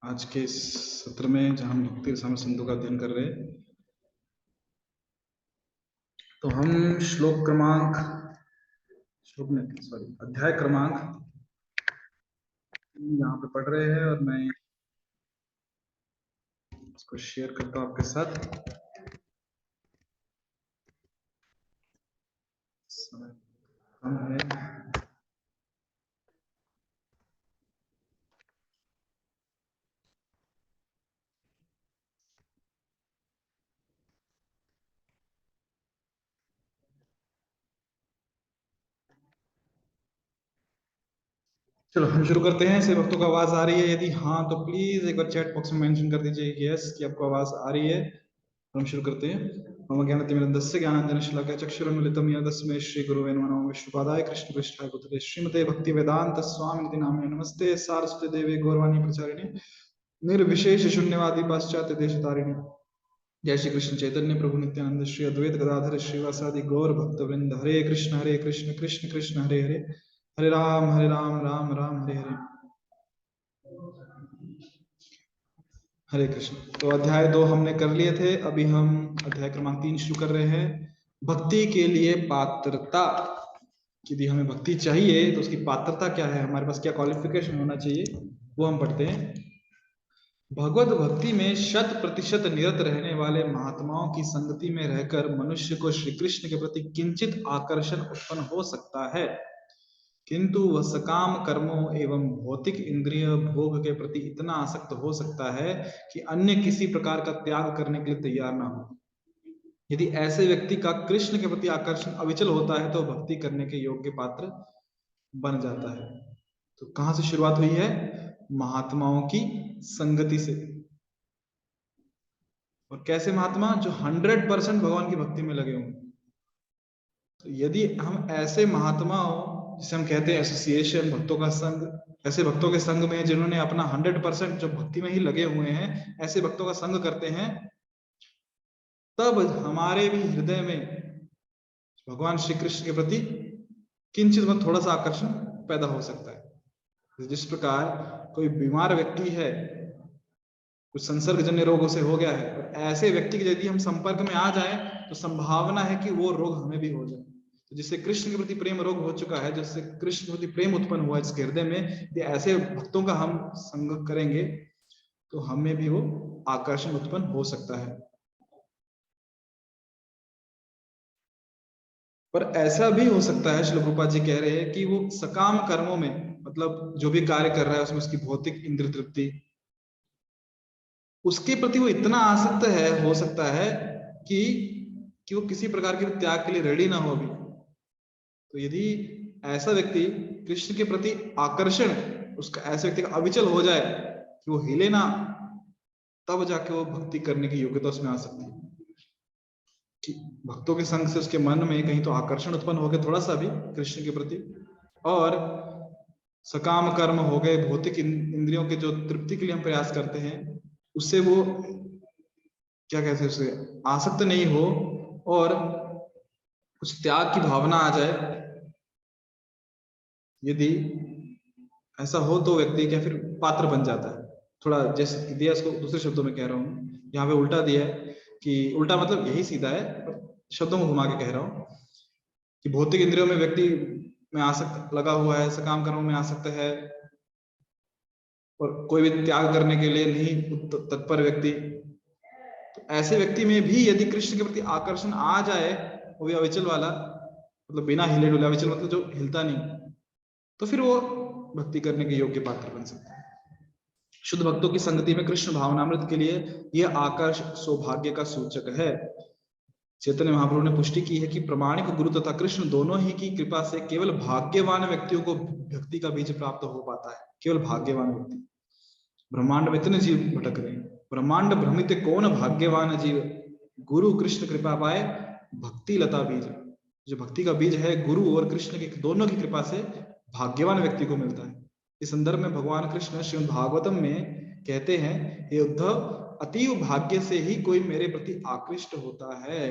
आज के इस सत्र में जहां हम भक्ति रसायन सिंधु का अध्ययन कर रहे हैं, तो हम अध्याय क्रमांक यहाँ पे पढ़ रहे हैं और मैं इसको शेयर करता हूं आपके साथ। समय कम है। चलो हम शुरू करते हैं। से भक्तों को आवाज आ रही है? यदि हाँ तो प्लीज एक बार चैट बॉक्स में मेंशन कर दीजिए यस कि आपको आवाज आ रही है। हम शुरू करते हैं। मम ज्ञानतिमिरन्दस्य ज्ञानाञ्जन शलाकया चक्षुरुन्मिलितं येन तस्मै श्री गुरुवे नमः। विष्णुपादाय कृष्णपृष्ठाय भूतले श्रीमते भक्ति वेदांत स्वामिनिति नामिने नमस्ते सारस्वती देवी गौरवाणी प्रचारिणे निर्विशेष शून्यवादी पाश्चात्य देशतारिणे। जय श्री कृष्ण चैतन्य प्रभु नित्यानंद श्री अद्वैत गदाधर श्रीवासादि गौर भक्त वृंद। हरे कृष्ण कृष्ण कृष्ण हरे हरे, हरे राम राम राम हरे हरे। हरे कृष्ण। तो अध्याय 2 हमने कर लिए थे, अभी हम अध्याय क्रमांक 3 शुरू कर रहे हैं। भक्ति के लिए पात्रता। यदि हमें भक्ति चाहिए तो उसकी पात्रता क्या है, हमारे पास क्या क्वालिफिकेशन होना चाहिए, वो हम पढ़ते हैं। भगवत भक्ति में 100% निरत रहने वाले महात्माओं की संगति में रहकर मनुष्य को श्री कृष्ण के प्रति किंचित आकर्षण उत्पन्न हो सकता है, किंतु वह सकाम कर्मों एवं भौतिक इंद्रिय भोग के प्रति इतना आसक्त हो सकता है कि अन्य किसी प्रकार का त्याग करने के लिए तैयार ना हो। यदि ऐसे व्यक्ति का कृष्ण के प्रति आकर्षण अविचल होता है तो भक्ति करने के योग्य पात्र बन जाता है। तो कहां से शुरुआत हुई है? महात्माओं की संगति से। और कैसे महात्मा? जो 100% भगवान की भक्ति में लगे हों। तो यदि हम ऐसे महात्माओं, जिसे हम कहते हैं एसोसिएशन, भक्तों का संघ, ऐसे भक्तों के संघ में जिन्होंने अपना 100% जो भक्ति में ही लगे हुए हैं, ऐसे भक्तों का संघ करते हैं, तब हमारे भी हृदय में भगवान श्री कृष्ण के प्रति किंचित में थोड़ा सा आकर्षण पैदा हो सकता है। जिस प्रकार कोई बीमार व्यक्ति है, कुछ संसर्गजन्य रोगों से हो गया है, और ऐसे व्यक्ति के यदि हम संपर्क में आ जाएं तो संभावना है कि वो रोग हमें भी हो जाए। तो जिससे कृष्ण के प्रति प्रेम रोग हो चुका है, जिससे कृष्ण के प्रति प्रेम उत्पन्न हुआ है जिसके हृदय में, यदि ऐसे भक्तों का हम संग करेंगे तो हमें भी वो आकर्षण उत्पन्न हो सकता है। पर ऐसा भी हो सकता है, श्री प्रभुपाद जी कह रहे हैं, कि वो सकाम कर्मों में, मतलब जो भी कार्य कर रहा है उसमें उसकी भौतिक इंद्रिय तृप्ति, उसके प्रति वो इतना आसक्त है, हो सकता है कि वो किसी प्रकार के त्याग के लिए रेडी ना हो भी। तो यदि ऐसा व्यक्ति कृष्ण के प्रति आकर्षण उसका, ऐसे व्यक्ति का अविचल हो जाए कि वो हिले ना, तब जाके वो भक्ति करने की योग्यता उसमें आ सकती है। कि भक्तों के संग से उसके मन में कहीं तो आकर्षण उत्पन्न हो गया थोड़ा सा भी कृष्ण के प्रति, और सकाम कर्म हो गए, भौतिक इंद्रियों के जो तृप्ति के लिए हम प्रयास करते हैं, उससे वो क्या कहते हैं, उसे आसक्त नहीं हो, और कुछ त्याग की भावना आ जाए। यदि ऐसा हो तो व्यक्ति क्या फिर पात्र बन जाता है। थोड़ा जैसे दिया, इसको दूसरे शब्दों में कह रहा हूँ, यहाँ पे उल्टा दिया है, कि उल्टा मतलब यही सीधा है, शब्दों में घुमा के कह रहा हूँ कि भौतिक इंद्रियों में व्यक्ति में आसक्त लगा हुआ है, सकाम कर्मों में आसक्त है, और कोई भी त्याग करने के लिए नहीं तत्पर व्यक्ति। तो ऐसे व्यक्ति में भी यदि कृष्ण के प्रति आकर्षण आ जाए, वो भी अविचल वाला, मतलब बिना हिले डुले, अविचल मतलब जो हिलता नहीं, तो फिर वो भक्ति करने के योग्य पात्र बन सकता है। शुद्ध भक्तों की संगति में कृष्ण भावनामृत के लिए यह आकर्ष सौभाग्य का सूचक है। चैतन्य महाप्रभु ने पुष्टि की है कि प्रामाणिक गुरु तथा कृष्ण दोनों ही की कृपा से केवल भाग्यवान व्यक्तियों को भक्ति का बीज प्राप्त हो पाता है। केवल भाग्यवान व्यक्ति। ब्रह्मांड में इतने जीव भटक रहे हैं, ब्रह्मांड भ्रमित कौन भाग्यवान जीव, गुरु कृष्ण कृपा पाए भक्ति लता बीज। जो भक्ति का बीज है, गुरु और कृष्ण की दोनों की कृपा से भाग्यवान व्यक्ति को मिलता है। इस संदर्भ में भगवान कृष्ण श्रीमद् भागवतम में कहते हैं, हे उद्धव, अतीव भाग्य से ही कोई मेरे प्रति आकृष्ट होता है।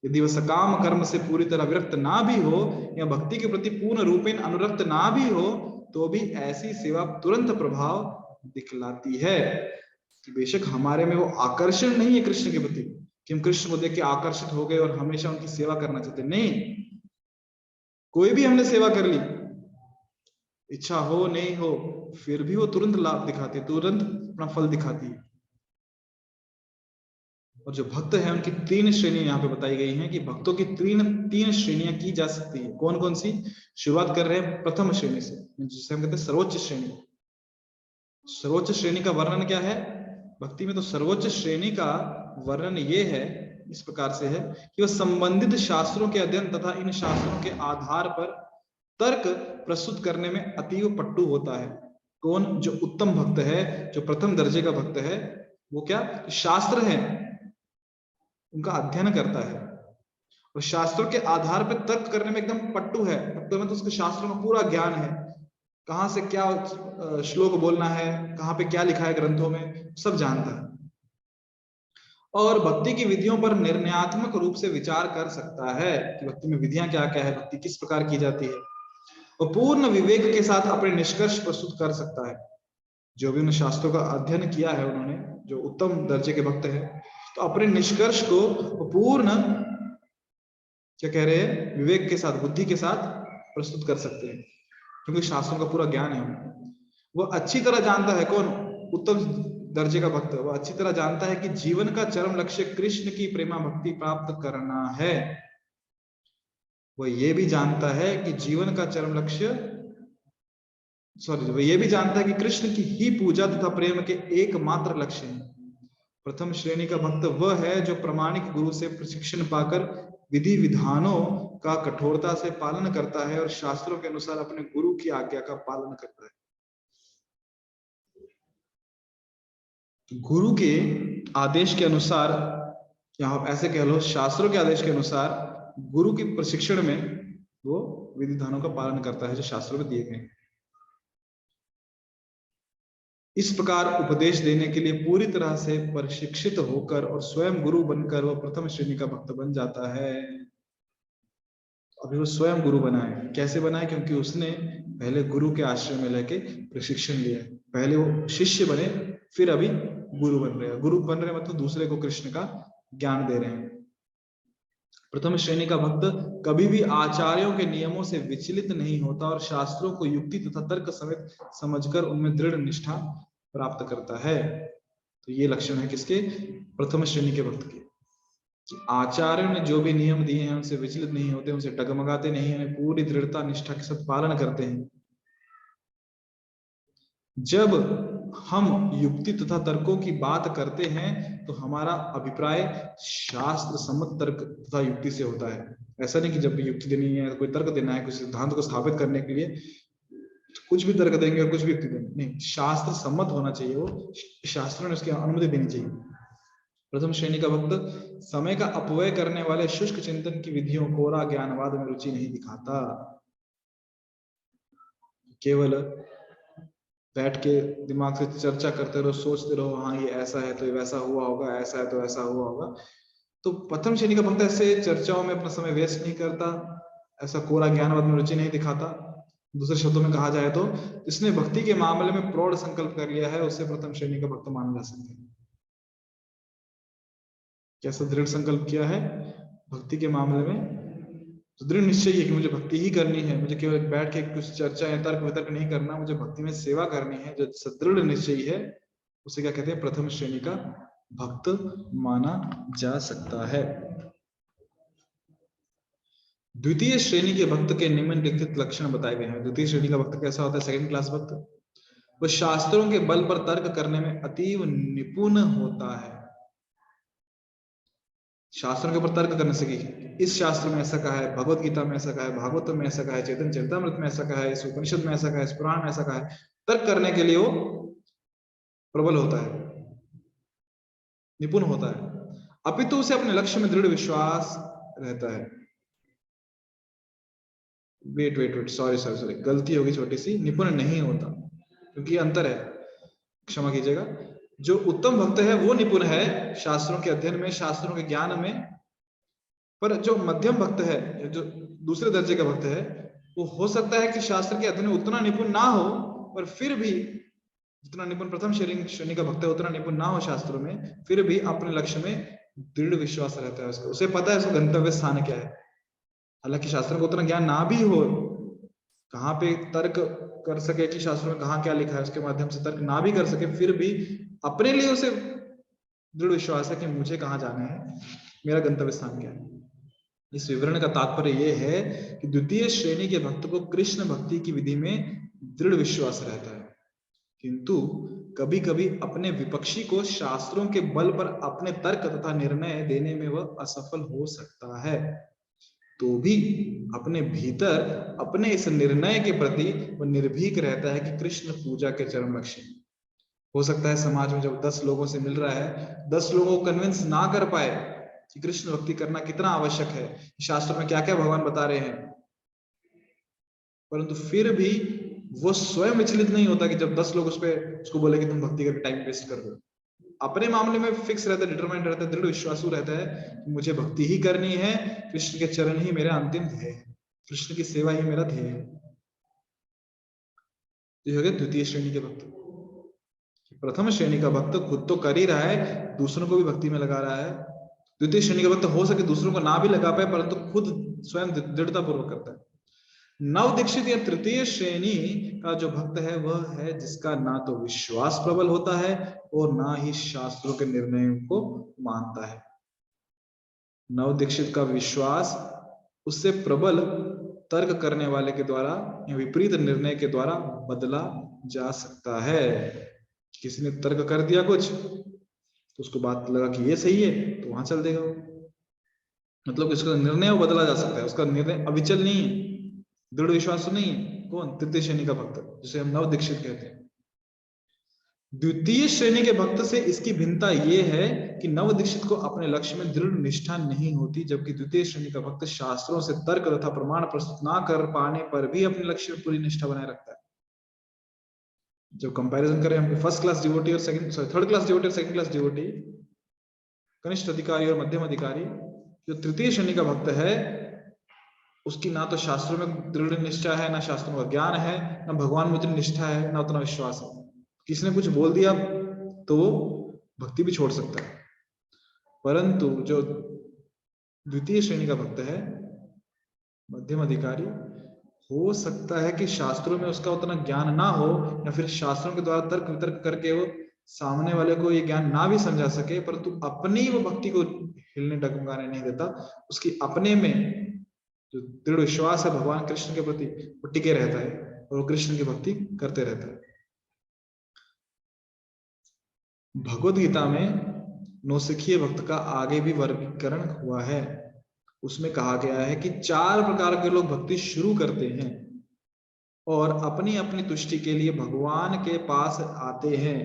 यदि वह सकाम कर्म से पूरी तरह विरक्त ना भी हो, या भक्ति के प्रति पूर्ण रूपेण अनुरक्त ना भी हो, तो भी ऐसी सेवा तुरंत प्रभाव दिखलाती है कि बेशक हमारे में वो आकर्षण नहीं है कृष्ण के प्रति कि हम कृष्ण को देख के आकर्षित हो गए और हमेशा उनकी सेवा करना चाहते, नहीं। कोई भी हमने सेवा कर ली, इच्छा हो नहीं हो, फिर भी वो तुरंत लाभ दिखाती है, तुरंत अपना फल दिखाती है। और जो भक्त है उनकी 3 श्रेणी यहाँ पे बताई गई हैं कि भक्तों की 3 श्रेणियां की जा सकती है। कौन कौन सी? शुरुआत कर रहे हैं प्रथम श्रेणी से, जिसे हम कहते हैं सर्वोच्च श्रेणी। सर्वोच्च श्रेणी का वर्णन क्या है भक्ति में? तो सर्वोच्च श्रेणी का वर्णन ये है, इस प्रकार से है कि वह संबंधित शास्त्रों के अध्ययन तथा इन शास्त्रों के आधार पर तर्क प्रस्तुत करने में अतीव पट्टू होता है। कौन? जो उत्तम भक्त है, जो प्रथम दर्जे का भक्त है, वो क्या शास्त्र है उनका अध्ययन करता है और शास्त्रों के आधार पर तर्क करने में एकदम पट्टू है। मतलब तो उसके शास्त्रों का पूरा ज्ञान है, कहां से क्या श्लोक बोलना है, कहां पे क्या लिखा है ग्रंथों में, सब जानता है और भक्ति की विधियों पर निर्णयात्मक रूप से विचार कर सकता है कि भक्ति में विधियां क्या क्या है, भक्ति किस प्रकार की जाती है। वो पूर्ण विवेक के साथ अपने निष्कर्ष प्रस्तुत कर सकता है। जो भी उन शास्त्रों का अध्ययन किया है उन्होंने, जो उत्तम दर्जे के भक्त है, तो अपने निष्कर्ष को पूर्ण क्या कह रहे हैं, विवेक के साथ, बुद्धि के साथ प्रस्तुत कर सकते हैं, क्योंकि शास्त्रों का पूरा ज्ञान है। वो अच्छी तरह जानता है, कौन? उत्तम दर्जे का भक्त, वो अच्छी तरह जानता है कि जीवन का चरम लक्ष्य कृष्ण की प्रेमा भक्ति प्राप्त करना है। वो ये भी जानता है कि जीवन का चरम लक्ष्य, वो ये भी जानता है कि कृष्ण की ही पूजा तथा प्रेम के एकमात्र लक्ष्य है। प्रथम श्रेणी का भक्त वह है जो प्रामाणिक गुरु से प्रशिक्षण पाकर विधि विधानों का कठोरता से पालन करता है और शास्त्रों के अनुसार अपने गुरु की आज्ञा का पालन करता है। गुरु के आदेश के अनुसार, या आप ऐसे कह लो शास्त्रों के आदेश के अनुसार, गुरु के प्रशिक्षण में वो विधि विधानों का पालन करता है जो शास्त्रों में दिए गए हैं। इस प्रकार उपदेश देने के लिए पूरी तरह से प्रशिक्षित होकर और स्वयं गुरु बनकर वह प्रथम श्रेणी का भक्त बन जाता है। अभी वो स्वयं गुरु बना है। कैसे बना है? क्योंकि उसने पहले गुरु के आश्रय में लेके प्रशिक्षण लिया है। पहले वो शिष्य बने, फिर अभी गुरु बन रहे हैं। गुरु बन रहे मतलब दूसरे को कृष्ण का ज्ञान दे रहे हैं। प्रथम श्रेणी का भक्त कभी भी आचार्यों के नियमों से विचलित नहीं होता और शास्त्रों को युक्ति तथा तर्क समेत समझकर उनमें दृढ़ निष्ठा प्राप्त करता है। तो ये लक्षण है किसके? प्रथम श्रेणी के भक्त के। आचार्यों ने जो भी नियम दिए हैं उनसे विचलित नहीं होते, उनसे डगमगाते नहीं हैं, पूरी दृढ़ता निष्ठा के साथ पालन करते हैं। जब हम युक्ति तथा तर्कों की बात करते हैं तो हमारा अभिप्राय शास्त्र सम्मत तर्क तथा युक्ति से होता है। ऐसा नहीं कि जब भी युक्ति देनी है, कोई तर्क देना है, कुछ सिद्धांत को स्थापित करने के लिए कुछ भी तर्क देंगे और कुछ भी युक्ति देंगे, नहीं, शास्त्र सम्मत होना चाहिए, वो शास्त्रों ने उसकी अनुमति देनी चाहिए। प्रथम श्रेणी का भक्त समय का अपव्यय करने वाले शुष्क चिंतन की विधियों, कोरा ज्ञानवाद में रुचि नहीं दिखाता। केवल बैठ के दिमाग से चर्चा करते रहो, सोचते रहो, हाँ ये ऐसा है तो ये वैसा हुआ होगा, ऐसा है तो ऐसा हुआ होगा। तो प्रथम श्रेणी का भक्त ऐसे चर्चाओं में अपना समय वेस्ट नहीं करता, ऐसा कोरा ज्ञानवाद में रुचि नहीं दिखाता। दूसरे शब्दों में कहा जाए तो जिसने भक्ति के मामले में प्रौढ़ संकल्प कर लिया है उसे प्रथम श्रेणी का भक्त माना जा सकता है। कैसा दृढ़ संकल्प किया है भक्ति के मामले में? तो दृढ़ निश्चय है कि मुझे भक्ति ही करनी है, मुझे केवल बैठ के कुछ चर्चा या तर्क वितर्क नहीं करना, मुझे भक्ति में सेवा करनी है। जो सदृढ़ निश्चय है उसे क्या कहते हैं? प्रथम श्रेणी का भक्त माना जा सकता है। द्वितीय श्रेणी के भक्त के निम्नलिखित लक्षण बताए गए हैं। द्वितीय श्रेणी का भक्त कैसा होता है? सेकंड क्लास भक्त। वह शास्त्रों के बल पर तर्क करने में अतीव निपुण होता है। शास्त्रों के ऊपर तर्क करने से कि इस शास्त्र में ऐसा कहा है, भगवत गीता में ऐसा कहा है, भागवत में ऐसा कहा है, चैतन्य चरितामृत में ऐसा कहा है, इस उपनिषद में ऐसा कहा है, इस पुराण में ऐसा कहा है, तर्क करने के लिए वो प्रबल होता है, निपुण होता है। अपितु उसे अपने लक्ष्य में दृढ़ विश्वास रहता है। वेट सॉरी गलती होगी छोटी सी, निपुण नहीं होता, क्योंकि अंतर है, क्षमा कीजिएगा। जो उत्तम भक्त है वो निपुण है शास्त्रों के अध्ययन में, शास्त्रों के ज्ञान में, पर जो मध्यम भक्त है, जो दूसरे दर्जे का भक्त है, वो हो सकता है कि शास्त्र के अध्ययन में उतना निपुण ना हो, पर फिर भी जितना निपुण प्रथम श्रेणी का भक्त है उतना निपुण ना हो शास्त्रों में, फिर भी अपने लक्ष्य में दृढ़ विश्वास रहता है उसको, उसे पता है उसका गंतव्य स्थान क्या है। हालांकि शास्त्रों को उतना ज्ञान ना भी हो, कहाँ पे तर्क कर सके कि शास्त्रों में कहाँ क्या लिखा है उसके माध्यम से तर्क ना भी कर सके, फिर भी अपने लिए उसे दृढ़ विश्वास है कि मुझे कहाँ जाना है, मेरा गंतव्य स्थान क्या है। इस विवरण का तात्पर्य यह है कि द्वितीय श्रेणी के भक्त को कृष्ण भक्ति की विधि में दृढ़ विश्वास रहता है, किंतु कभी कभी अपने विपक्षी को शास्त्रों के बल पर अपने तर्क तथा निर्णय देने में वह असफल हो सकता है, तो भी अपने भीतर अपने इस निर्णय के प्रति वह निर्भीक रहता है कि कृष्ण पूजा के चरम लक्ष्य। हो सकता है समाज में जब 10 लोगों से मिल रहा है, 10 लोगों को कन्विंस ना कर पाए कि कृष्ण भक्ति करना कितना आवश्यक है, शास्त्र में क्या क्या भगवान बता रहे हैं, परंतु फिर भी वो स्वयं विचलित नहीं होता कि जब 10 लोग उसको बोले कि तुम भक्ति करके टाइम वेस्ट कर दो। अपने मामले में फिक्स रहता है, डिटरमाइंड रहता है, दृढ़ विश्वासु रहता है कि मुझे भक्ति ही करनी है, कृष्ण के चरण ही मेरा अंतिम ध्येय है, कृष्ण की सेवा ही मेरा ध्येय है। तो हो गया द्वितीय श्रेणी के भक्त। प्रथम श्रेणी का भक्त खुद तो कर ही रहा है, दूसरों को भी भक्ति में लगा रहा है। द्वितीय श्रेणी का भक्त हो सके दूसरों को ना भी लगा पाए, परंतु खुद स्वयं दृढ़ता पूर्वक करता है। नव दीक्षित या तृतीय श्रेणी का जो भक्त है वह है जिसका ना तो विश्वास प्रबल होता है और ना ही शास्त्रों के निर्णयों को मानता है। नव दीक्षित का विश्वास उससे प्रबल तर्क करने वाले के द्वारा या विपरीत निर्णय के द्वारा बदला जा सकता है। किसी ने तर्क कर दिया कुछ तो उसको बात लगा कि ये सही है तो वहां चल देगा, मतलब उसका निर्णय बदला जा सकता है, उसका निर्णय अविचल नहीं है, दृढ़ विश्वास नहीं है। कौन? तृतीय श्रेणी का भक्त, जिसे हम नव दीक्षित कहते हैं। द्वितीय श्रेणी के भक्त से इसकी भिन्नता यह है कि नव दीक्षित को अपने लक्ष्य में दृढ़ निष्ठा नहीं होती, जबकि द्वितीय श्रेणी का भक्त शास्त्रों से तर्क तथा प्रमाण प्रस्तुत ना कर पाने पर भी अपने लक्ष्य में पूरी निष्ठा बनाए रखता है। जब कंपैरिजन करें हम फर्स्ट क्लास डिवोटी और थर्ड क्लास डिवोटी और सेकंड क्लास डिवोटी, कनिष्ठ अधिकारी और मध्यम अधिकारी, जो तृतीय श्रेणी का भक्त है उसकी ना तो शास्त्रों में दृढ़ निष्ठा है, ना शास्त्रों का ज्ञान है, ना भगवान में उतनी निष्ठा है, ना उतना विश्वास है। किसी ने कुछ बोल दिया तो वो भक्ति भी छोड़ सकता है। परंतु जो द्वितीय श्रेणी का भक्त है, मध्यम अधिकारी, हो सकता है कि शास्त्रों में उसका उतना ज्ञान ना हो या फिर शास्त्रों के द्वारा तर्क वितर्क करके वो सामने वाले को ये ज्ञान ना भी समझा सके, परंतु अपनी वो भक्ति को हिलने डगमगाने नहीं देता, उसकी अपने में जो दृढ़ विश्वास है भगवान कृष्ण के प्रति वो टिके रहता है और वो कृष्ण की भक्ति करते रहता है। भगवद गीता में नौसिखिए भक्त का आगे भी वर्गीकरण हुआ है। उसमें कहा गया है कि 4 प्रकार के लोग भक्ति शुरू करते हैं और अपनी अपनी तुष्टि के लिए भगवान के पास आते हैं।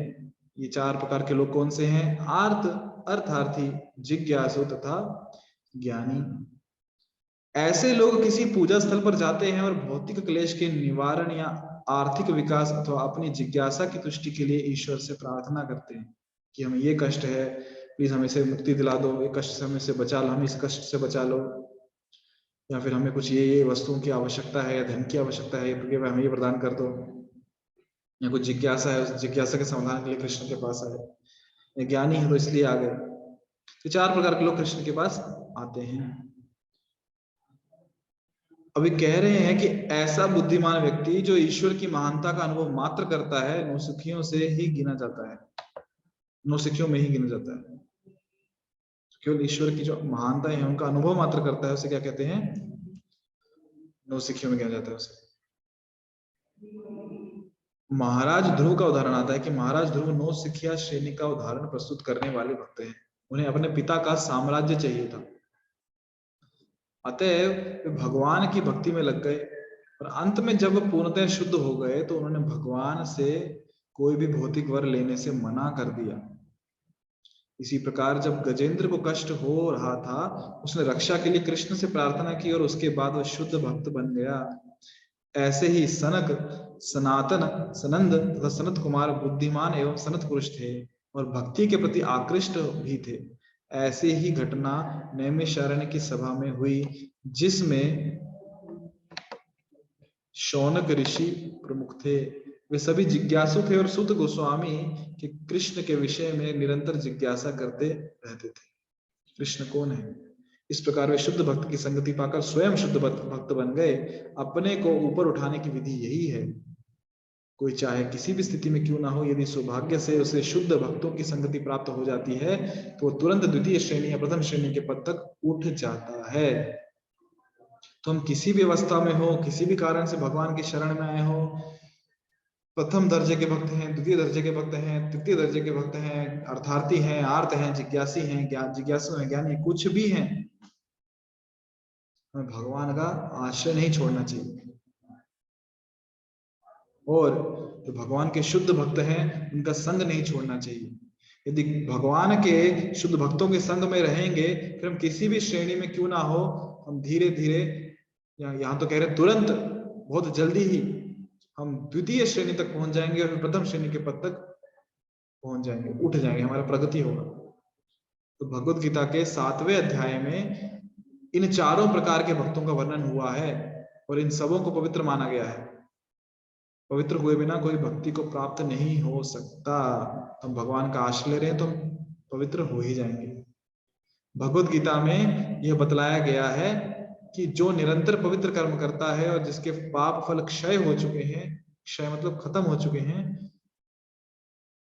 ये 4 प्रकार के लोग कौन से हैं? अर्थार्थी, जिज्ञासु तथा ज्ञानी। ऐसे लोग किसी पूजा स्थल पर जाते हैं और भौतिक क्लेश के निवारण या आर्थिक विकास अथवा अपनी जिज्ञासा की तुष्टि के लिए ईश्वर से प्रार्थना करते हैं कि हमें ये कष्ट है, प्लीज हमें से मुक्ति दिला दो, ये कष्ट से हमें से बचा लो, हमें इस कष्ट से बचा लो, या फिर हमें कुछ ये वस्तुओं की आवश्यकता है या धन की आवश्यकता है, हमें ये प्रदान कर दो, या कुछ जिज्ञासा है, उस जिज्ञासा के समाधान के लिए कृष्ण के पास आए। ज्ञानी है तो इसलिए आ गए। तो 4 प्रकार के लोग कृष्ण के पास आते हैं। अभी कह रहे हैं कि ऐसा बुद्धिमान व्यक्ति जो ईश्वर की महानता का अनुभव मात्र करता है, नौसिखियों से ही गिना जाता है, नौसिखियों में ही गिना जाता है। केवल ईश्वर की जो महानता है उनका अनुभव मात्र करता है, उसे क्या कहते हैं? नौसिखियों में गिना जाता है उसे। महाराज ध्रुव का उदाहरण आता है कि महाराज ध्रुव नौसिखिया श्रेणी का उदाहरण प्रस्तुत करने वाले भक्त हैं। उन्हें अपने पिता का साम्राज्य चाहिए था, अतः वे भगवान की भक्ति में लग गए और अंत में जब पूर्णतः शुद्ध हो गए तो उन्होंने भगवान से कोई भी भौतिक वर लेने से मना कर दिया। इसी प्रकार जब गजेंद्र को कष्ट हो रहा था, उसने रक्षा के लिए कृष्ण से प्रार्थना की और उसके बाद वह शुद्ध भक्त बन गया। ऐसे ही सनक, सनातन, सनंद तथा सनत कुमार बुद्धिमान एवं सनत पुरुष थे और भक्ति के प्रति आकृष्ट भी थे। ऐसे ही घटना नैमिषारण्य की सभा में हुई, जिसमें शौनक ऋषि प्रमुख थे। वे सभी जिज्ञासु थे और सुत गोस्वामी के कृष्ण के विषय में निरंतर जिज्ञासा करते रहते थे। कृष्ण कौन है? इस प्रकार वे शुद्ध भक्त की संगति पाकर स्वयं शुद्ध भक्त बन गए। अपने को ऊपर उठाने की विधि यही है। कोई चाहे किसी भी स्थिति में क्यों ना हो, यदि सौभाग्य से उसे शुद्ध भक्तों की संगति प्राप्त हो जाती है तो वो तुरंत द्वितीय श्रेणी या प्रथम श्रेणी के पद तक उठ जाता है। तो हम किसी भी अवस्था में हो, किसी भी कारण से भगवान की शरण में आए हो, प्रथम दर्जे के भक्त हैं, द्वितीय दर्जे के भक्त हैं, तृतीय दर्जे के भक्त हैं, अर्थार्थी हैं, आर्त हैं, जिज्ञासी हैं, ज्ञान जिज्ञासु हैं, ज्ञानी, कुछ भी हैं, हमें भगवान का आश्रय नहीं छोड़ना चाहिए। और जो भगवान के शुद्ध भक्त हैं उनका संग नहीं छोड़ना चाहिए। यदि भगवान के शुद्ध भक्तों के संग में रहेंगे, फिर हम किसी भी श्रेणी में क्यों ना हो, हम धीरे धीरे, यहाँ तो कह रहे तुरंत, बहुत जल्दी ही हम द्वितीय श्रेणी तक पहुंच जाएंगे और फिर प्रथम श्रेणी के पद तक पहुंच जाएंगे, उठ जाएंगे, हमारा प्रगति होगा। तो भगवत गीता के 7वें अध्याय में इन चारों प्रकार के भक्तों का वर्णन हुआ है और इन सबों को पवित्र माना गया है। पवित्र हुए बिना कोई भक्ति को प्राप्त नहीं हो सकता। हम भगवान का आश्रय ले रहे हैं तो हम पवित्र हो ही जाएंगे। भगवत गीता में यह बतलाया गया है कि जो निरंतर पवित्र कर्म करता है और जिसके पाप फल क्षय हो चुके हैं, क्षय मतलब खत्म हो चुके हैं,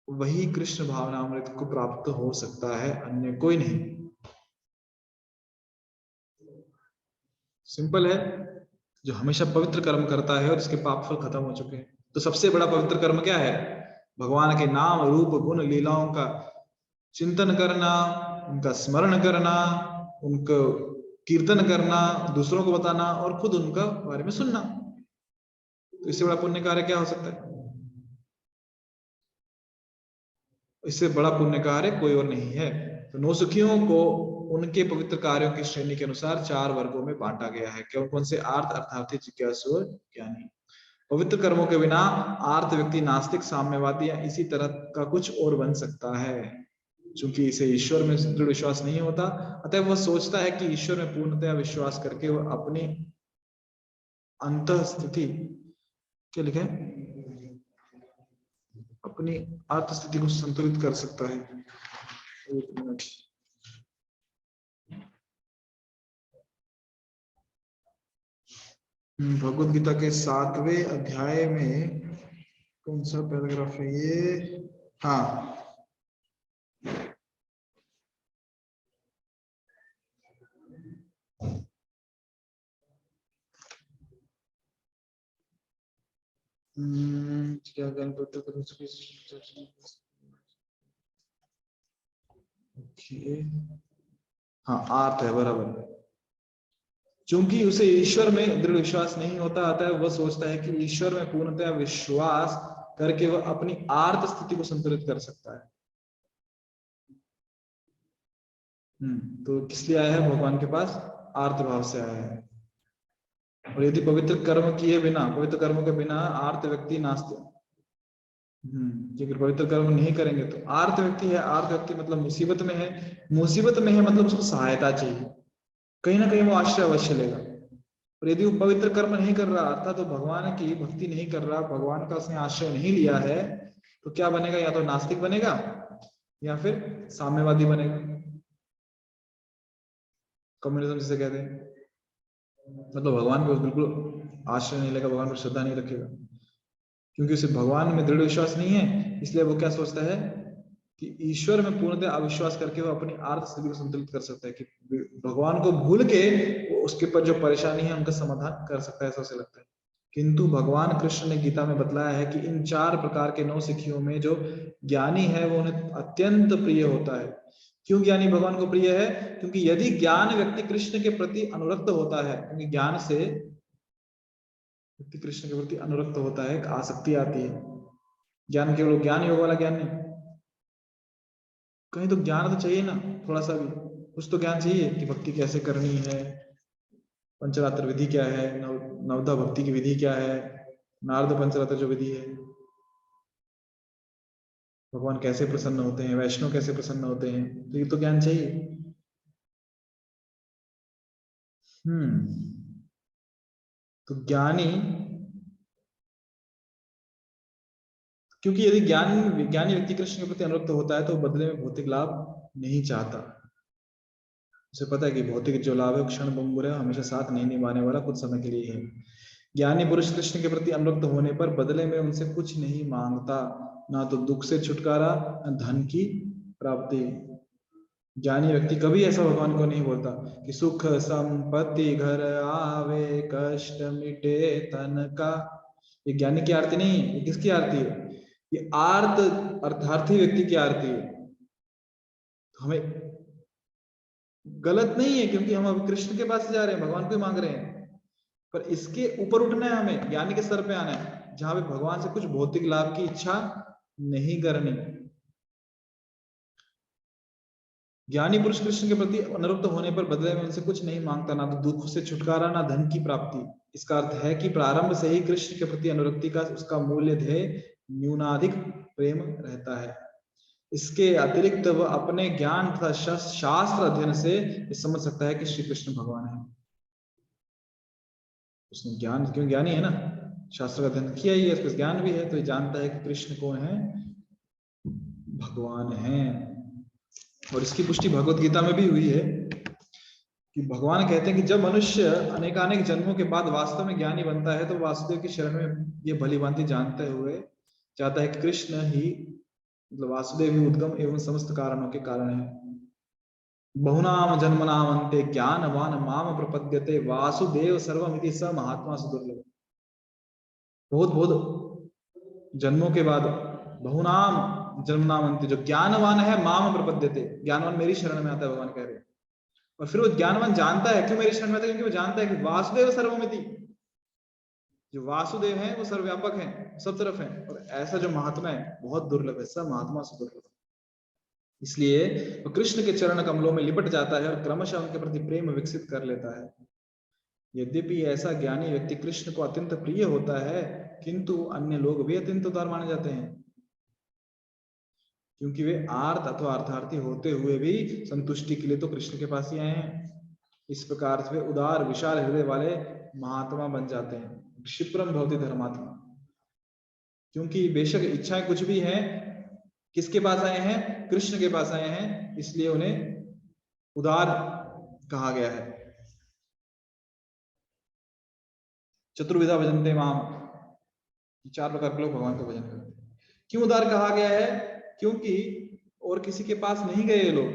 वही कृष्ण भावनामृत को प्राप्त हो सकता है, अन्य कोई नहीं। सिंपल है। जो हमेशा पवित्र कर्म करता है और इसके पाप फल खत्म हो चुके हैं। तो सबसे बड़ा पवित्र कर्म क्या है? भगवान के नाम, रूप, गुण, लीलाओं का चिंतन करना, उनका स्मरण करना, उनको कीर्तन करना, दूसरों को बताना और खुद उनका बारे में सुनना। तो इससे बड़ा पुण्य कार्य क्या हो सकता है? इससे बड़ा पुण्य कार्य कोई और नहीं है। तो नौसुखियों को उनके पवित्र कार्यों की श्रेणी के अनुसार 4 वर्गों में बांटा गया है। कौन कौन से? आर्त, अर्थार्थी, जिज्ञासु और ज्ञानी। पवित्र कर्मों के बिना आर्त व्यक्ति नास्तिक, साम्यवादी या इसी तरह का कुछ और बन सकता है। चूंकि इसे ईश्वर में दृढ़ विश्वास नहीं होता, अतः वह सोचता है कि ईश्वर में पूर्णतया विश्वास करके वह अपनी अंतः स्थिति, क्या लिखा है, अपनी आत्म स्थिति को संतुलित कर सकता है। एक मिनट। भगवत गीता के 7वें अध्याय में कौन सा पैराग्राफ है ये? हाँ, क्या ज्ञान पवित्र कर हाँ, आर्त है, बराबर। क्योंकि उसे ईश्वर में दृढ़ विश्वास नहीं होता, अतः वह सोचता है कि ईश्वर में पूर्णतया विश्वास करके वह अपनी आर्त स्थिति को संतुलित कर सकता है। तो किस लिए आया है भगवान के पास? आर्त भाव से आया है। और यदि पवित्र कर्म किए बिना, पवित्र कर्मों के बिना आर्त व्यक्ति नास्तिक, क्योंकि पवित्र कर्म नहीं करेंगे तो आर्त व्यक्ति है। आर्त व्यक्ति मतलब मुसीबत में है। मुसीबत में है मतलब उसको सहायता चाहिए, कहीं ना कहीं वो आश्रय अवश्य लेगा। और यदि वो पवित्र कर्म नहीं कर रहा, अर्थात तो भगवान की भक्ति नहीं कर रहा, भगवान का उसने आश्रय नहीं लिया है, तो क्या बनेगा? या तो नास्तिक बनेगा या फिर साम्यवादी बनेगा, कम्युनिज्म जिसे कहते हैं। मतलब भगवान को बिल्कुल आश्रय नहीं लेगा, भगवान पर श्रद्धा नहीं रखेगा, क्योंकि उसे भगवान में दृढ़ विश्वास नहीं है। इसलिए वो क्या सोचता है कि ईश्वर में पूर्णतः अविश्वास करके वो अपनी आर्थ स्थिति को संतुलित कर सकता है, कि भगवान को भूल के वो उसके ऊपर जो परेशानी है उनका समाधान कर सकता है, ऐसा उसे लगता है। किंतु भगवान कृष्ण ने गीता में बतलाया है कि इन 4 प्रकार के 9 सिखियों में जो ज्ञानी है वो उन्हें अत्यंत प्रिय होता है। क्यों ज्ञानी भगवान को प्रिय है? क्योंकि यदि ज्ञान व्यक्ति कृष्ण के प्रति अनुरक्त होता है, क्योंकि ज्ञान से व्यक्ति कृष्ण के प्रति अनुरक्त होता है, आसक्ति आती है। ज्ञान केवल ज्ञान योग वाला ज्ञान नहीं, कहीं तो ज्ञान तो चाहिए ना, थोड़ा सा भी कुछ तो ज्ञान चाहिए कि भक्ति कैसे करनी है, पंचरात्र विधि क्या है, नवधा भक्ति की विधि क्या है, नारद पंचरात्र जो विधि है, भगवान कैसे प्रसन्न होते हैं, वैष्णव कैसे प्रसन्न होते हैं, तो ये तो ज्ञान चाहिए। तो ज्ञानी क्योंकि यदि ज्ञानी व्यक्ति कृष्ण के प्रति अनुरक्त होता है तो बदले में भौतिक लाभ नहीं चाहता। उसे पता है कि भौतिक जो लाभ है क्षण भंगुर है, हमेशा साथ नहीं निभाने वाला, कुछ समय के लिए है। ज्ञानी पुरुष कृष्ण के प्रति अनुरक्त होने पर बदले में उनसे कुछ नहीं मांगता, ना तो दुख से छुटकारा, न धन की प्राप्ति। ज्ञानी व्यक्ति कभी ऐसा भगवान को नहीं बोलता कि सुख संपत्ति घर आवे, कष्ट मिटे तन का। ये ज्ञानी की आरती नहीं है, ये किसकी आरती है? ये अर्थार्थी व्यक्ति की आरती है। तो हमें गलत नहीं है, क्योंकि हम अब कृष्ण के पास जा रहे हैं, भगवान को ही मांग रहे हैं, पर इसके ऊपर उठना है, हमें ज्ञानी के स्तर पे आना है, जहां पे भगवान से कुछ भौतिक लाभ की इच्छा नहीं करनी। ज्ञानी पुरुष कृष्ण के प्रति अनुरक्त होने पर बदले में उनसे कुछ नहीं मांगता, ना तो दुख से छुटकारा, ना धन की प्राप्ति। इसका अर्थ है कि प्रारंभ से ही कृष्ण के प्रति अनुरक्ति का उसका मूल्य ध्येय न्यूनाधिक प्रेम रहता है। इसके अतिरिक्त वह अपने ज्ञान तथा शास्त्र अध्ययन से समझ सकता है कि श्री कृष्ण भगवान है। उसने ज्ञान, क्यों ज्ञानी है ना, शास्त्र का अध्ययन किया ही है, उसको ज्ञान भी है, तो ये जानता है कि कृष्ण कौन है, भगवान है। और इसकी पुष्टि भगवत गीता में भी हुई है कि भगवान कहते हैं कि जब मनुष्य अनेकानेक जन्मों के बाद वास्तव में ज्ञानी बनता है तो वासुदेव की शरण में ये भलीभांति जानते हुए चाहता है कि कृष्ण ही, मतलब वासुदेव ही उद्गम एवं समस्त कारणों के कारण है। बहुनाम जन्मनाम अन्ते ज्ञानवान माम प्रपद्यते, वासुदेव सर्वमिति स महात्मा सुदुर्लभ। बहुत बहुत जन्मों के बाद, बहुनाम जन्मनाम अन्ते, जो ज्ञानवान है, माम प्रपद्यते, ज्ञानवान मेरी शरण में आता है, भगवान कह रहे हैं। और फिर वो ज्ञानवान जानता है, क्यों मेरी शरण में आता है? क्योंकि वो जानता है कि वासुदेव सर्वमिति, जो वासुदेव है वो सर्वव्यापक है, सब तरफ है, और ऐसा जो महात्मा है बहुत दुर्लभ है, सब महात्मा सुदुर्लभ। इसलिए वो कृष्ण के चरण कमलों में लिपट जाता है और क्रमशः उनके प्रति प्रेम विकसित कर लेता है। यद्यपि ऐसा ज्ञानी व्यक्ति कृष्ण को अत्यंत प्रिय होता है, किंतु अन्य लोग भी अत्यंत उदार माने जाते हैं, क्योंकि वे आर्त अथवा अर्थार्थी होते हुए भी संतुष्टि के लिए तो कृष्ण के पास ही आए हैं। इस प्रकार से वे उदार विशाल हृदय वाले महात्मा बन जाते हैं, क्षिप्रम भवति धर्मात्मा। क्योंकि बेशक इच्छाएं कुछ भी हैं, किसके पास आए हैं? कृष्ण के पास आए हैं, इसलिए उन्हें उदार कहा गया है। चतुर्विधा भजन्ते माम, 4 प्रकार के लोग भगवान का भजन करते हैं। क्यों उदार कहा गया है? क्योंकि और किसी के पास नहीं गए ये लोग,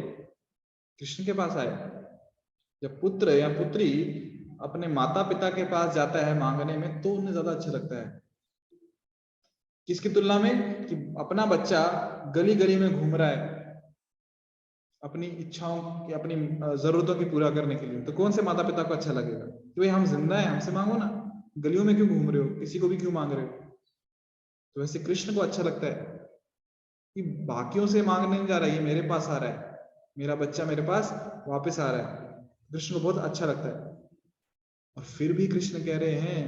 कृष्ण के पास आए। जब पुत्र या पुत्री अपने माता पिता के पास जाता है मांगने में, तो उन्हें ज्यादा अच्छा लगता है। किसकी तुलना में? कि अपना बच्चा गली गली में घूम रहा है अपनी इच्छाओं की, अपनी जरूरतों की पूरा करने के लिए, तो कौन से माता पिता को अच्छा लगेगा कि भाई हम जिंदा है, हमसे मांगो ना, गलियों में क्यों घूम रहे हो, किसी को भी क्यों मांग रहे हो? तो वैसे कृष्ण को अच्छा लगता है कि बाकियों से मांगने नहीं जा रहा है, ये मेरे पास आ रहा है, मेरा बच्चा मेरे पास वापस आ रहा है। कृष्ण को बहुत अच्छा लगता है। और फिर भी कृष्ण कह रहे हैं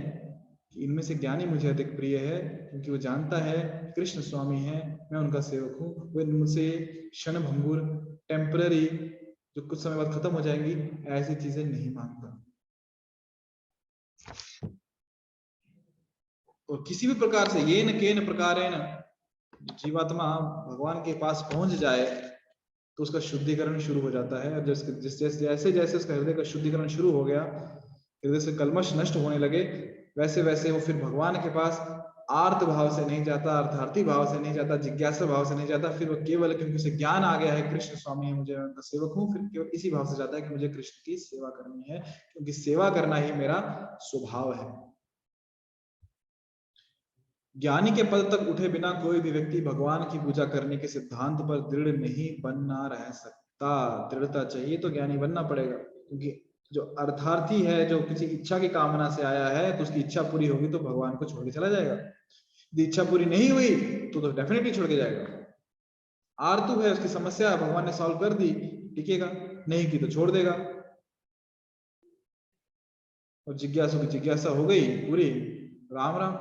कि इनमें से ज्ञानी मुझे अधिक प्रिय है, क्योंकि वो जानता है कृष्ण स्वामी है, मैं उनका सेवक हूँ, वो मुझसे क्षण भंगुर, टेम्पररी, जो कुछ समय बाद खत्म हो जाएंगी, ऐसी चीजें नहीं मांगता। और किसी भी प्रकार से ये न केन प्रकारेण जीवात्मा भगवान के पास पहुंच जाए तो उसका शुद्धिकरण शुरू हो जाता है। और जैसे जैसे उसका हृदय का शुद्धिकरण शुरू हो गया, हृदय से कल्मश नष्ट होने लगे, वैसे वैसे वो फिर भगवान के पास आर्त भाव से नहीं जाता, अर्थार्थी भाव से नहीं जाता, जिज्ञासा भाव से नहीं जाता, फिर वो केवल क्योंकि उसे ज्ञान आ गया है कृष्ण स्वामी है, मुझे उनका सेवक हूँ, फिर केवल इसी भाव से जाता है कि मुझे कृष्ण की सेवा करनी है, क्योंकि सेवा करना ही मेरा स्वभाव है। ज्ञानी के पद तक उठे बिना कोई भी व्यक्ति भगवान की पूजा करने के सिद्धांत पर दृढ़ नहीं बना रह सकता। दृढ़ता चाहिए तो ज्ञानी बनना पड़ेगा, क्योंकि जो अर्थार्थी है, जो किसी इच्छा की कामना से आया है, तो उसकी इच्छा पूरी होगी तो भगवान को छोड़ के चला जाएगा। यदि इच्छा पूरी नहीं हुई तो डेफिनेटली छोड़ के जाएगा। आरतु है, उसकी समस्या भगवान ने सॉल्व कर दी, टिकेगा, नहीं की तो छोड़ देगा। और जिज्ञासु की जिज्ञासा हो गई पूरी, राम राम।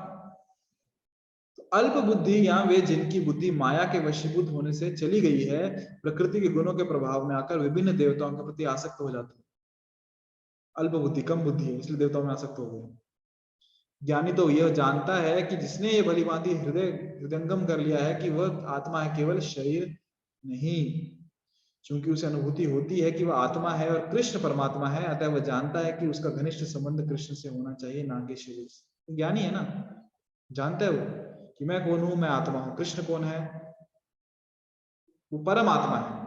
अल्प बुद्धि या वे जिनकी बुद्धि माया के वशीभूत होने से चली गई है, प्रकृति के गुणों के प्रभाव में आकर विभिन्न देवताओं के प्रति आसक्त हो जाते हैं। अल्प बुद्धि, कम बुद्धि है, इसलिए देवताओं में आसक्त हो गए। ज्ञानी तो यह जानता है कि जिसने ये भली भांति हृदयंगम कर लिया है कि वह आत्मा है, केवल शरीर नहीं। क्योंकि उसे अनुभूति होती है कि वह आत्मा है और कृष्ण परमात्मा है, अतः वह जानता है कि उसका घनिष्ठ संबंध कृष्ण से होना चाहिए, ना कि शरीर से। ज्ञानी है ना, जानता है वो कि मैं कौन हूं, मैं आत्मा हूं। कृष्ण कौन है? वो परम आत्मा है।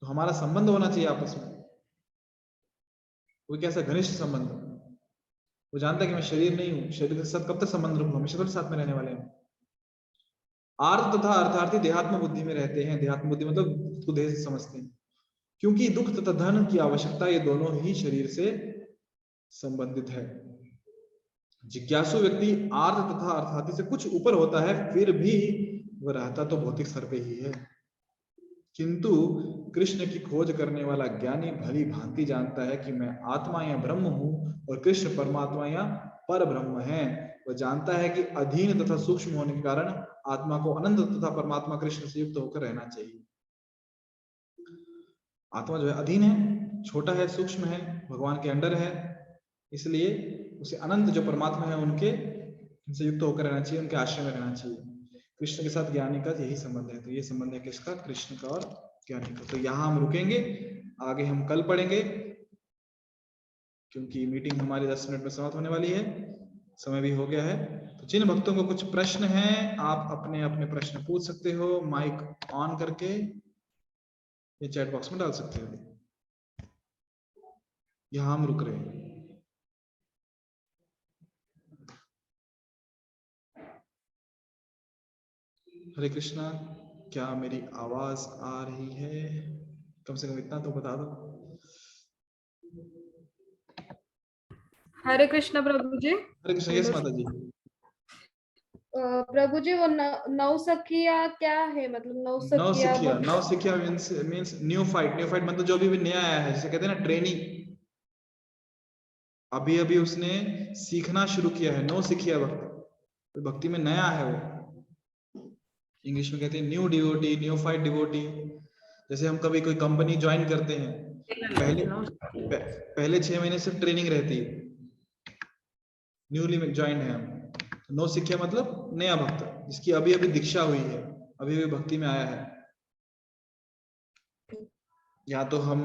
तो हमारा संबंध होना चाहिए आपस में। वो कैसा घनिष्ठ संबंध? वो जानता है कि मैं शरीर नहीं हूं, शरीर के साथ कब तक संबंध रखूं, हमेशा तो साथ में रहने वाले हैं। आर्थ तथा अर्थार्थी देहात्म बुद्धि में रहते हैं। देहात्म बुद्धि मतलब खुद को देह से समझते हैं, क्योंकि दुख तथा धन की आवश्यकता ये दोनों ही शरीर से संबंधित है। जिज्ञासु व्यक्ति आर्थ तथा अर्थार्थी से कुछ ऊपर होता है, फिर भी वह रहता तो भौतिक स्तर पे ही है। किंतु कृष्ण की खोज करने वाला ज्ञानी भली भांति जानता है कि मैं आत्मा या ब्रह्म हूं और कृष्ण परमात्मा या पर ब्रह्म है। वह जानता है कि अधीन तथा सूक्ष्म होने के कारण आत्मा को अनंत तथा परमात्मा कृष्ण से युक्त होकर रहना चाहिए। आत्मा जो है अधीन है, छोटा है, सूक्ष्म है, भगवान के अंडर है, इसलिए उसे अनंत जो परमात्मा है उनके से युक्त होकर रहना चाहिए, उनके आश्रय में रहना चाहिए। कृष्ण के साथ ज्ञानी का यही संबंध है। तो ये संबंध है किसका? कृष्ण का और ज्ञानी का। तो यहाँ हम रुकेंगे, आगे हम कल पढ़ेंगे, क्योंकि मीटिंग हमारी 10 मिनट में समाप्त होने वाली है, समय भी हो गया है। तो जिन भक्तों को कुछ प्रश्न हैं, आप अपने अपने प्रश्न पूछ सकते हो, माइक ऑन करके ये चैट बॉक्स में डाल सकते हो। यहाँ हम रुक रहे हैं। हरे कृष्णा। क्या मेरी आवाज आ रही है? कम से कम इतना तो बता दो। हरे कृष्ण प्रभु जी। हरे कृष्ण। यस माता जी। प्रभु जी, वो नवसखिया क्या है? मतलब नवसखिया नवसिखिया means new fight. New fight मतलब जो अभी नया आया है, जैसे कहते हैं ना ट्रेनिंग, अभी अभी उसने सीखना शुरू किया है। नवसिखिया भक्त, भक्ति में नया है वो। इंग्लिश में कहते हैं new devotee, new fight devotee. जैसे हम कभी कोई कंपनी ज्वाइन करते हैं, पहले 6 महीने सिर्फ ट्रेनिंग रहती है, न्यूली ज्वाइन है हम। नौ सिखिया मतलब नया भक्त, जिसकी अभी अभी दीक्षा हुई है, अभी अभी भक्ति में आया है। या तो हम,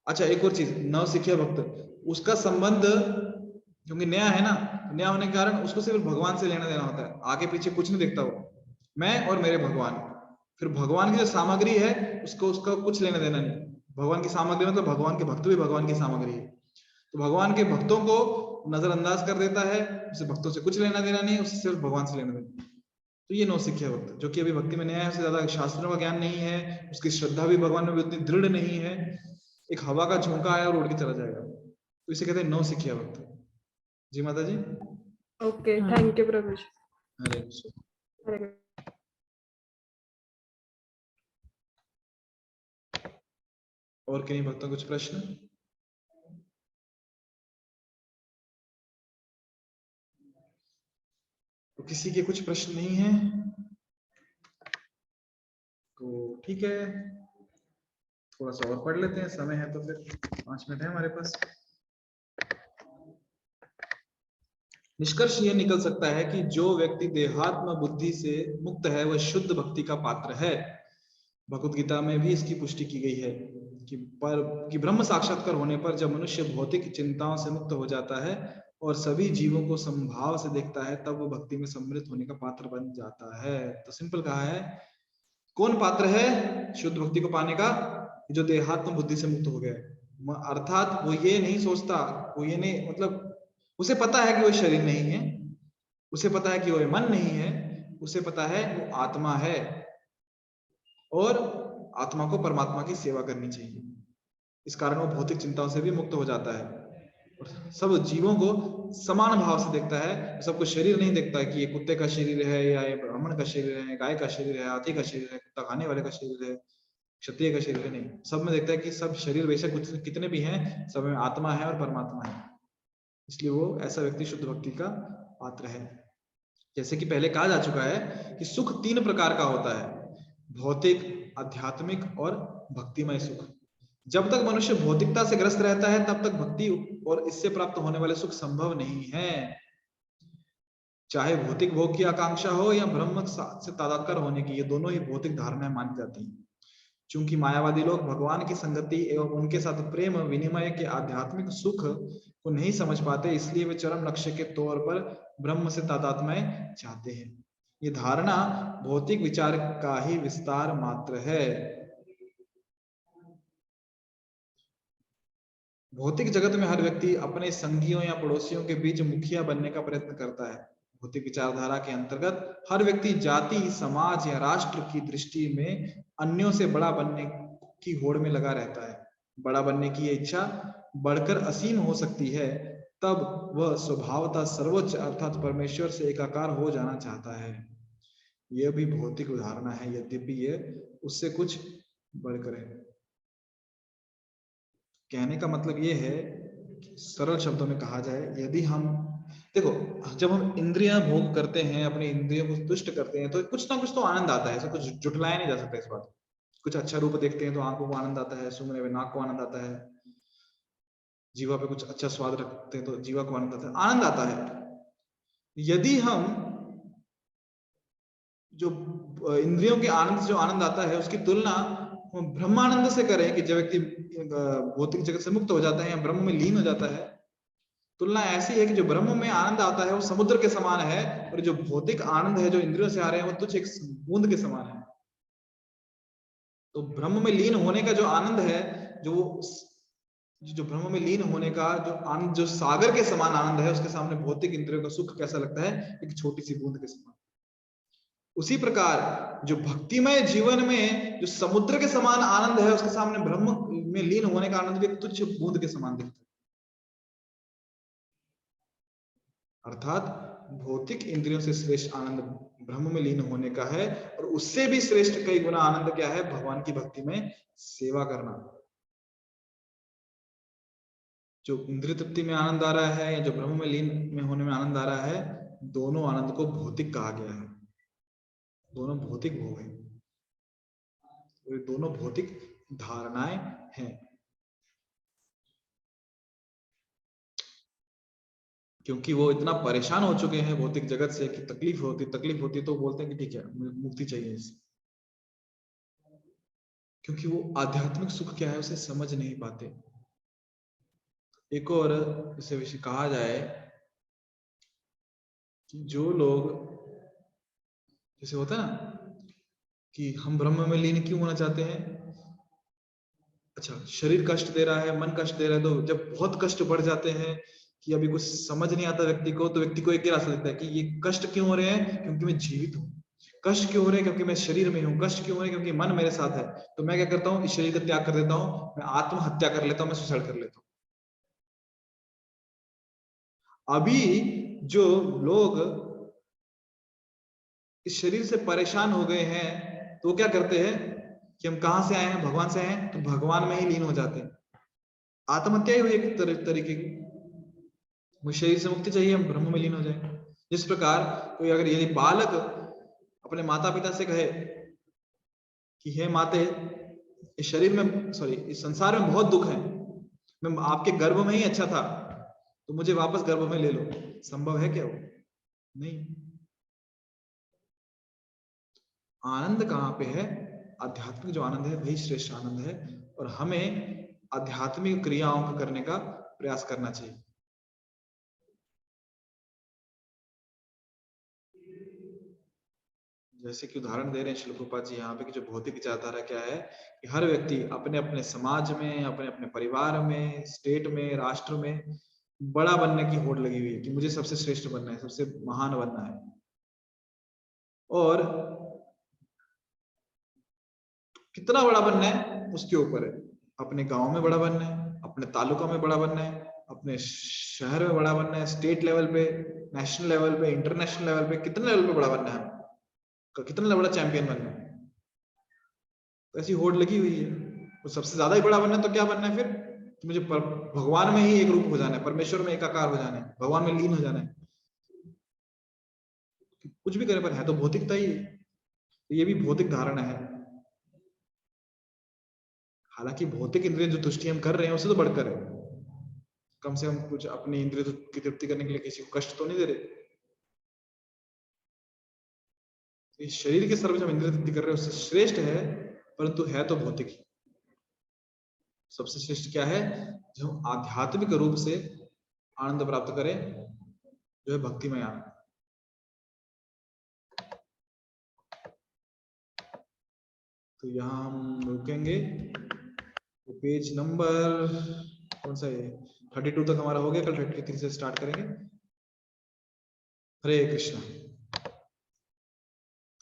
अच्छा एक और चीज, नव सिखिया भक्त, उसका संबंध क्योंकि नया है ना, नया होने के कारण उसको सिर्फ भगवान से लेना देना होता है, आगे पीछे कुछ नहीं देखता वो, मैं और मेरे भगवान। फिर भगवान की जो सामग्री है उसको उसका कुछ लेना देना नहीं। भगवान की सामग्री मतलब भगवान के भक्त भी भगवान की सामग्री है। तो भगवान के भक्तों को नजरअंदाज कर देता है, उसे भक्तों से कुछ लेना देना नहीं, उसे सिर्फ भगवान से लेना देना। तो ये नौसिखिया भक्त जो कि अभी भक्ति में नया है, उसे ज्यादा शास्त्रों का ज्ञान नहीं है, उसकी श्रद्धा भी भगवान में भी उतनी दृढ़ नहीं है, एक हवा का झोंका आया और उड़ के चला जाएगा, तो इसे कहते हैं नौसिखिया भक्त। जी माता जी। ओके, थैंक यू प्रभु जी। हरे कृष्ण। और किन्हीं भक्तों कुछ प्रश्न? तो किसी के कुछ प्रश्न नहीं है तो ठीक है, थोड़ा सा और पढ़ लेते हैं, समय है तो फिर 5 मिनट है हमारे पास। निष्कर्ष ये निकल सकता है कि जो व्यक्ति देहात्म बुद्धि से मुक्त है वह शुद्ध भक्ति का पात्र है। भगवद गीता में भी इसकी पुष्टि की गई है कि ब्रह्म साक्षात्कार होने पर जब मनुष्य भौतिक चिंताओं से मुक्त हो जाता है और सभी जीवों को समभाव से देखता है, तब वो भक्ति में सम्मिलित होने का पात्र बन जाता है। तो सिंपल कहा है, कौन पात्र है शुद्ध भक्ति को पाने का? जो देहात्म बुद्धि से मुक्त हो गया, अर्थात वो ये नहीं सोचता, वो ये नहीं, मतलब उसे पता है कि वो शरीर नहीं है, उसे पता है कि वो मन नहीं है, उसे पता है वो आत्मा है और आत्मा को परमात्मा की सेवा करनी चाहिए। इस कारण वो भौतिक चिंताओं से भी मुक्त हो जाता है और सब जीवों को समान भाव से देखता है। सबको शरीर नहीं देखता है कि ये कुत्ते का शरीर है या ये ब्राह्मण का शरीर है, गाय का शरीर है, हाथी का शरीर है, कुत्ता खाने वाले का शरीर है, क्षत्रिय का शरीर है, नहीं। सब में देखता है कि सब शरीर बेशक कितने भी हैं, सब में आत्मा है और परमात्मा है। इसलिए वो ऐसा व्यक्ति शुद्ध भक्ति का पात्र है। जैसे कि पहले कहा जा चुका है कि सुख 3 प्रकार का होता है, भौतिक, आध्यात्मिक और भक्तिमय सुख। जब तक मनुष्य भौतिकता से ग्रस्त रहता है तब तक भक्ति और इससे प्राप्त होने वाले सुख संभव नहीं है। चाहे भौतिक भोग की आकांक्षा हो या ब्रह्म से तादात्म्य होने की, ये दोनों ही भौतिक धारणाएं मानी जाती हैं। चूंकि मायावादी लोग भगवान की संगति एवं उनके साथ प्रेम विनिमय के आध्यात्मिक सुख को नहीं समझ पाते, इसलिए वे चरम लक्ष्य के तौर पर ब्रह्म से तादात्म्य चाहते हैं। ये धारणा भौतिक विचार का ही विस्तार मात्र है। भौतिक जगत में हर व्यक्ति अपने संगियों या पड़ोसियों के बीच मुखिया बनने का प्रयत्न करता है। भौतिक विचारधारा के अंतर्गत हर व्यक्ति जाति, समाज या राष्ट्र की दृष्टि में अन्यों से बड़ा बनने की होड़ में लगा रहता है। बड़ा बनने की इच्छा बढ़कर असीम हो सकती है, तब वह स्वभावतः सर्वोच्च अर्थात परमेश्वर से एकाकार हो जाना चाहता है। यह भी भौतिक उदाहरण है, यद्यपि यह उससे कुछ बढ़कर है। कहने का मतलब ये है, सरल शब्दों में कहा जाए, यदि हम देखो, जब हम इंद्रियां भोग करते हैं, अपनी इंद्रियों को तुष्ट करते हैं, तो कुछ ना कुछ तो आनंद आता है, ऐसा कुछ जुटलाया नहीं जा सकता इस बात। कुछ अच्छा रूप देखते हैं तो आंखों को आनंद आता है, सुनने में नाक को आनंद आता है, जीवा पे कुछ अच्छा स्वाद रखते हैं तो जीवा को आनंद आता है, आनंद आता है। यदि हम जो इंद्रियों के आनंद से जो आनंद आता है उसकी तुलना ब्रह्मानंद से करें कि जब व्यक्ति भौतिक जगत से मुक्त हो जाता है या ब्रह्म में लीन हो जाता है, तुलना ऐसी है कि जो ब्रह्म में आनंद आता है वो समुद्र के समान है, और जो भौतिक आनंद है जो इंद्रियों से आ रहे हैं वो तुच्छ एक बूंद के समान है। तो ब्रह्म में लीन होने का जो आनंद है, जो ब्रह्म में लीन होने का जो आनंद, जो सागर के समान आनंद है, उसके सामने भौतिक इंद्रियों का सुख कैसा लगता है, एक छोटी सी बूंद के समान। उसी प्रकार जो भक्तिमय जीवन में जो समुद्र के समान आनंद है, उसके सामने ब्रह्म में लीन होने का आनंद भी एक तुच्छ बूंद के समान दिखता है। अर्थात भौतिक इंद्रियों से श्रेष्ठ आनंद ब्रह्म में लीन होने का है, और उससे भी श्रेष्ठ कई गुना आनंद क्या है, भगवान की भक्ति में सेवा करना। जो इंद्रिय तृप्ति में आनंद आ रहा है या जो ब्रह्म में लीन में होने में आनंद आ रहा है, दोनों आनंद को भौतिक कहा गया है, दोनों भौतिक भोग है, ये दोनों भौतिक धारणाएं हैं। क्योंकि वो इतना परेशान हो चुके हैं भौतिक जगत से कि तकलीफ होती तो बोलते हैं कि ठीक है, मुक्ति चाहिए इससे, क्योंकि वो आध्यात्मिक सुख क्या है उसे समझ नहीं पाते। एक और इसे विषय कहा जाए कि जो लोग, जैसे होता है ना कि हम ब्रह्म में लीन क्यों होना चाहते हैं, अच्छा शरीर कष्ट दे रहा है, मन कष्ट दे रहा है, तो जब बहुत कष्ट बढ़ जाते हैं कि अभी कुछ समझ नहीं आता व्यक्ति को, तो व्यक्ति को एक ही रास्ता दिखता है कि ये कष्ट क्यों हो रहे हैं, क्योंकि मैं जीवित हूँ। कष्ट क्यों हो रहे हैं, क्योंकि मैं शरीर में हूँ। कष्ट क्यों हो रहे हैं, क्योंकि मन मेरे साथ है। तो मैं क्या करता हूँ, इस शरीर का त्याग कर देता हूँ, मैं आत्महत्या कर लेता हूँ, मैं सुसाइड कर लेता हूँ। अभी जो लोग इस शरीर से परेशान हो गए हैं, तो वो क्या करते हैं कि हम कहां से आए हैं, भगवान से आए हैं, तो भगवान में ही लीन हो जाते हैं। आत्महत्या ही हुई एक तरीके की, मुझे शरीर से मुक्ति चाहिए, हम ब्रह्म में लीन हो जाए। जिस प्रकार कोई अगर यदि बालक अपने माता पिता से कहे कि हे माते, इस शरीर में इस संसार में बहुत दुख है, मैं आपके गर्भ में ही अच्छा था, तो मुझे वापस गर्भ में ले लो, संभव है क्या वो? नहीं। आनंद कहाँ पे है? आध्यात्मिक जो आनंद है वही श्रेष्ठ आनंद है, और हमें आध्यात्मिक क्रियाओं को करने का प्रयास करना चाहिए। जैसे कि उदाहरण दे रहे हैं श्रील प्रभुपाद जी यहाँ पे कि जो भौतिक विचारधारा क्या है कि हर व्यक्ति अपने अपने समाज में, अपने अपने परिवार में, स्टेट में, राष्ट्र में बड़ा बनने की होड़ लगी हुई है कि मुझे सबसे श्रेष्ठ बनना है, सबसे महान बनना है। और कितना बड़ा बनना है उसके ऊपर है। अपने गांव में बड़ा बनना है, अपने तालुका में बड़ा बनना है, अपने शहर में बड़ा बनना है, स्टेट लेवल पे, नेशनल लेवल पे, इंटरनेशनल लेवल पे, कितने लेवल पे बड़ा बनना है, कितना बड़ा चैंपियन बनना है। तो ऐसी होड़ लगी हुई है। तो सबसे ज्यादा ही बड़ा बनना है तो क्या बनना है फिर? तो मुझे भगवान में ही एक रूप हो जाना है, परमेश्वर में एकाकार हो जाना है, भगवान में लीन हो जाना है। कुछ भी करे पर है तो भौतिकता ही है। तो ये भी भौतिक धारणा है। हालांकि भौतिक इंद्रिय जो तुष्टि हम कर रहे हैं उससे तो बढ़कर है, कम से कम कुछ अपनी इंद्रिय की तृप्ति करने के लिए किसी को कष्ट तो नहीं दे रहे। इस शरीर के सर्व जो हम इंद्रिय तृप्ति कर रहे हैं उससे श्रेष्ठ है, परंतु है तो भौतिक ही। सबसे श्रेष्ठ क्या है? जो हम आध्यात्मिक रूप से आनंद प्राप्त करें, जो है भक्तिमय आनंद। तो यहाँ हम रुकेंगे। तो पेज नंबर कौन सा है? 32 तक हमारा हो गया, कल 33 से स्टार्ट करेंगे। हरे कृष्णा।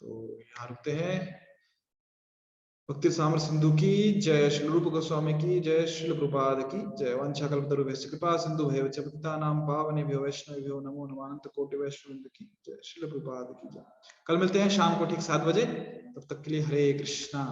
तो यहाँ रुकते हैं। भक्ति साम्र सिंधु की जय, श्री रूप गोस्वामी की जय, श्रील प्रभुपाद की जय। वंशा कल्पतरुभ्यश्च कृपा सिंधु भैवच पतितानां पावनेभ्यो वैष्णवेभ्यो नमो नमः। अनंत कोटि वैष्णववृंद की जय, श्रील प्रभुपाद की जय। कल मिलते हैं शाम को ठीक 7 बजे। तब तक के लिए हरे कृष्णा।